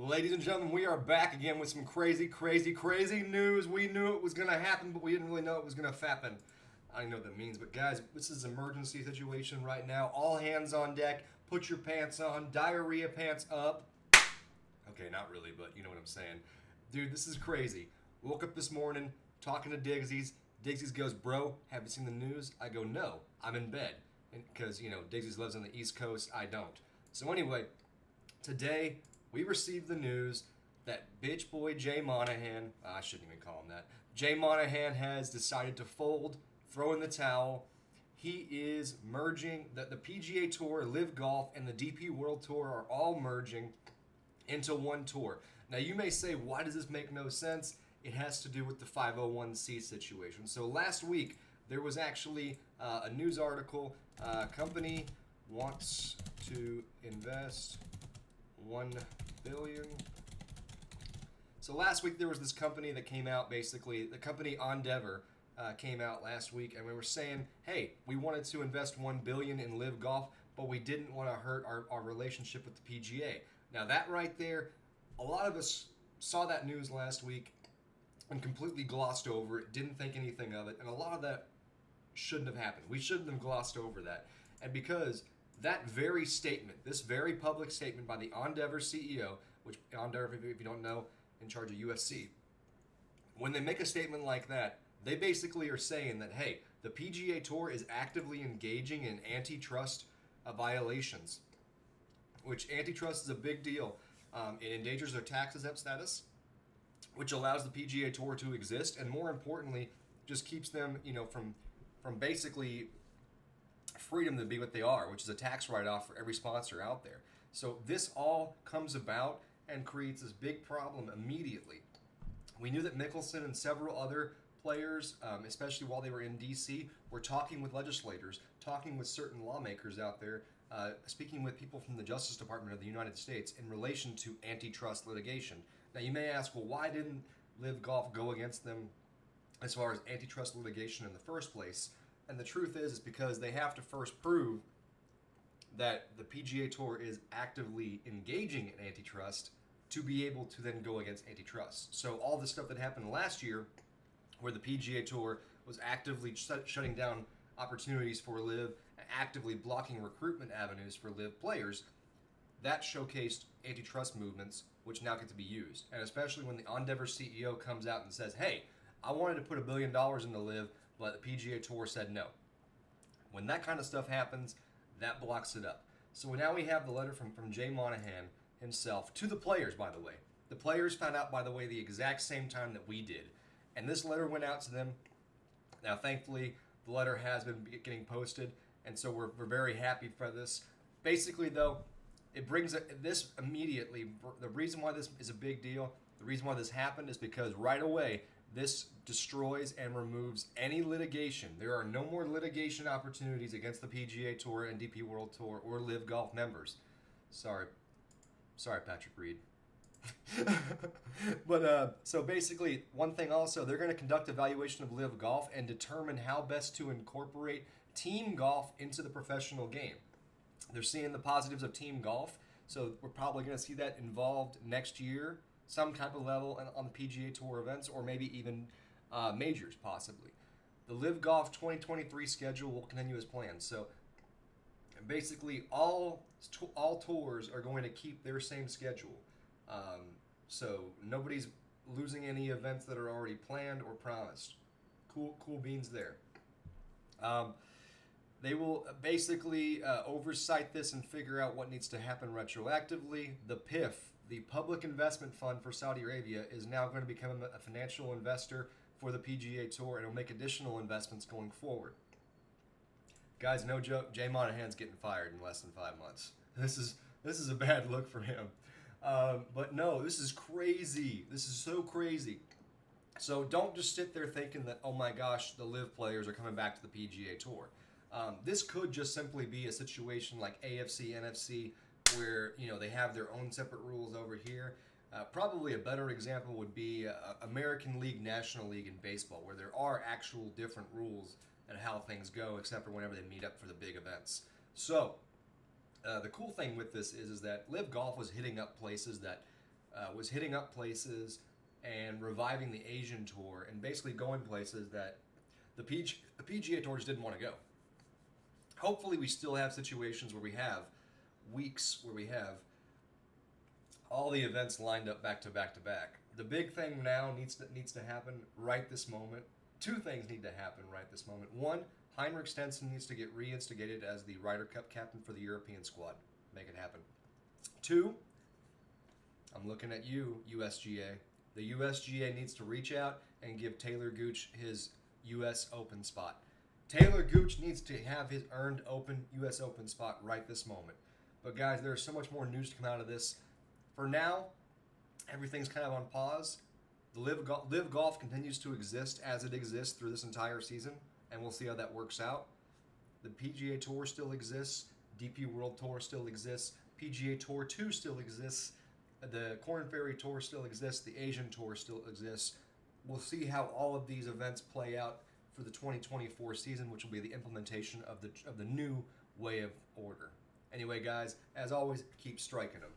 Ladies and gentlemen, we are back again with some crazy, crazy, crazy news. We knew it was going to happen, but we didn't really know it was going to fappen. I don't know what that means, but guys, this is an emergency situation right now. All hands on deck. Put your pants on. Diarrhea pants up. Okay, not really, but you know what I'm saying. Dude, this is crazy. Woke up this morning talking to Digsies. Digsies goes, bro, have you seen the news? I go, no, I'm in bed. Because, Digsies lives on the East Coast. I don't. So anyway, today we received the news that bitch boy Jay Monahan, I shouldn't even call him that, Jay Monahan has decided to fold, throw in the towel. He is merging, the PGA Tour, Live Golf, and the DP World Tour are all merging into one tour. Now you may say, why does this make no sense? It has to do with the 501c situation. So last week, there was actually a news article, company wants to invest $1 billion. So last week there was this company that came out, basically the company Endeavor came out last week, and we were saying, hey, we wanted to invest $1 billion in Live Golf, but we didn't want to hurt our relationship with the PGA. Now that right there, a lot of us saw that news last week and completely glossed over it, didn't think anything of it, and a lot of that shouldn't have happened. We shouldn't have glossed over that. And because that very statement, this very public statement by the Endeavor CEO, which Endeavor, if you don't know, in charge of USC, when they make a statement like that, they basically are saying that, hey, the PGA Tour is actively engaging in antitrust violations, which antitrust is a big deal. It endangers their tax-exempt status, which allows the PGA Tour to exist, and more importantly, just keeps them, from basically freedom to be what they are, which is a tax write-off for every sponsor out there. So this all comes about and creates this big problem immediately. We knew that Mickelson and several other players, especially while they were in D.C., were talking with legislators, talking with certain lawmakers out there, speaking with people from the Justice Department of the United States in relation to antitrust litigation. Now you may ask, well, why didn't Live Golf go against them as far as antitrust litigation in the first place? And the truth is because they have to first prove that the PGA Tour is actively engaging in antitrust to be able to then go against antitrust. So all the stuff that happened last year where the PGA Tour was actively shutting down opportunities for Live and actively blocking recruitment avenues for Live players, that showcased antitrust movements which now get to be used. And especially when the Endeavor CEO comes out and says, hey, I wanted to put $1 billion into Live, but the PGA Tour said no. When that kind of stuff happens, that blocks it up. So now we have the letter from Jay Monahan himself to the players, by the way. The players found out, by the way, the exact same time that we did. And this letter went out to them. Now, thankfully, the letter has been getting posted, and so we're very happy for this. Basically, though, it brings this immediately. The reason why this is a big deal, the reason why this happened is because right away, this destroys and removes any litigation. There are no more litigation opportunities against the PGA Tour and DP World Tour or Live Golf members. Sorry, Patrick Reed. But so basically, one thing also, they're going to conduct evaluation of Live Golf and determine how best to incorporate team golf into the professional game. They're seeing the positives of team golf, so we're probably going to see that involved next year, some type of level on the PGA Tour events, or maybe even majors possibly. The Live Golf 2023 schedule will continue as planned. So basically, all tours are going to keep their same schedule. So nobody's losing any events that are already planned or promised. Cool beans there. They will basically oversight this and figure out what needs to happen retroactively. The PIF, the Public Investment Fund for Saudi Arabia, is now going to become a financial investor for the PGA Tour, and will make additional investments going forward. Guys, no joke, Jay Monahan's getting fired in less than 5 months. This is a bad look for him. But no, this is crazy. This is so crazy. So don't just sit there thinking that, oh my gosh, the Live players are coming back to the PGA Tour. This could just simply be a situation like AFC, NFC, where they have their own separate rules over here. Probably a better example would be American League, National League in baseball, where there are actual different rules and how things go, except for whenever they meet up for the big events. So the cool thing with this is that Live Golf was hitting up places that was hitting up places and reviving the Asian Tour and basically going places that the PGA Tour just didn't want to go. Hopefully, we still have situations where we have weeks where we have all the events lined up back to back to back. The big thing now needs to happen right this moment. Two things need to happen right this moment. One, Heinrich Stenson needs to get reinstigated as the Ryder Cup captain for the European squad. Make it happen. Two, I'm looking at you, USGA. The USGA needs to reach out and give Taylor Gooch his U.S. Open spot. Taylor Gooch needs to have his earned U.S. Open spot right this moment. But guys, there's so much more news to come out of this. For now, everything's kind of on pause. The Live Golf continues to exist as it exists through this entire season, and we'll see how that works out. The PGA Tour still exists. DP World Tour still exists. PGA Tour 2 still exists. The Korn Ferry Tour still exists. The Asian Tour still exists. We'll see how all of these events play out for the 2024 season, which will be the implementation of the new way of order. Anyway, guys, as always, keep striking them.